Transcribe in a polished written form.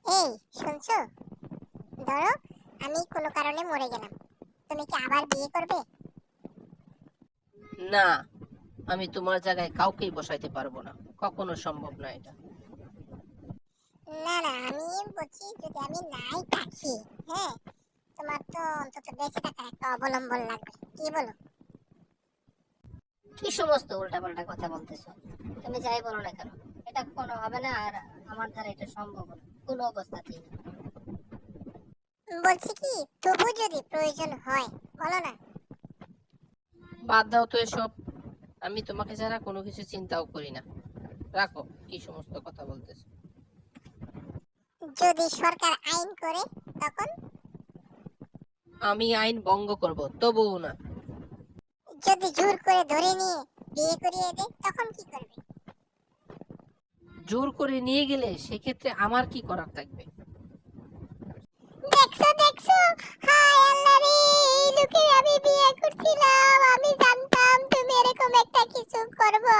এই শুনছো, ধরো আমি কোনো কারণে মরে গেলাম, তুমি কি আবার বিয়ে করবে? না, আমি তোমার জায়গায় কাউকেই বসাইতে পারবো না, কখনো সম্ভব না এটা। না না, আমি বলছি যদি আমি নাই থাকি, হ্যাঁ, তোমার তো অন্তত বেঁচে থাকার একটা অবলম্বন লাগবে, কি বলো? কি সমস্ত উল্টাপাল্টা কথা বলতেছো? তুমি যাই বলো না কেন, এটা কোনো হবে না। আর আমার দ্বারা এটা সম্ভব না কোনো অবস্থাতেই না। বলছি কি, তবু যদি প্রয়োজন হয় বলো না। বাদ দাও তো এসব, আমি তোমাকে ছাড়া কোনো কিছু চিন্তাও করি না। রাখো, কি সমস্ত কথা বলতেছো। যদি সরকার আইন করে তখন? আমি আইন ভঙ্গ করব, তবুও না। যদি জোর করে ধরে নিয়ে বিয়ে করিয়ে দেয় তখন কি করবে? জোর করে নিয়ে গেলে সেক্ষেত্রে আমার কি করার থাকবে? দেখছো দেখছো, হায় আল্লাহ রে, এই লোকের আমি বিয়ে করছিলাম, আমি জানতাম তুমি এরকম একটা কিছু করবো।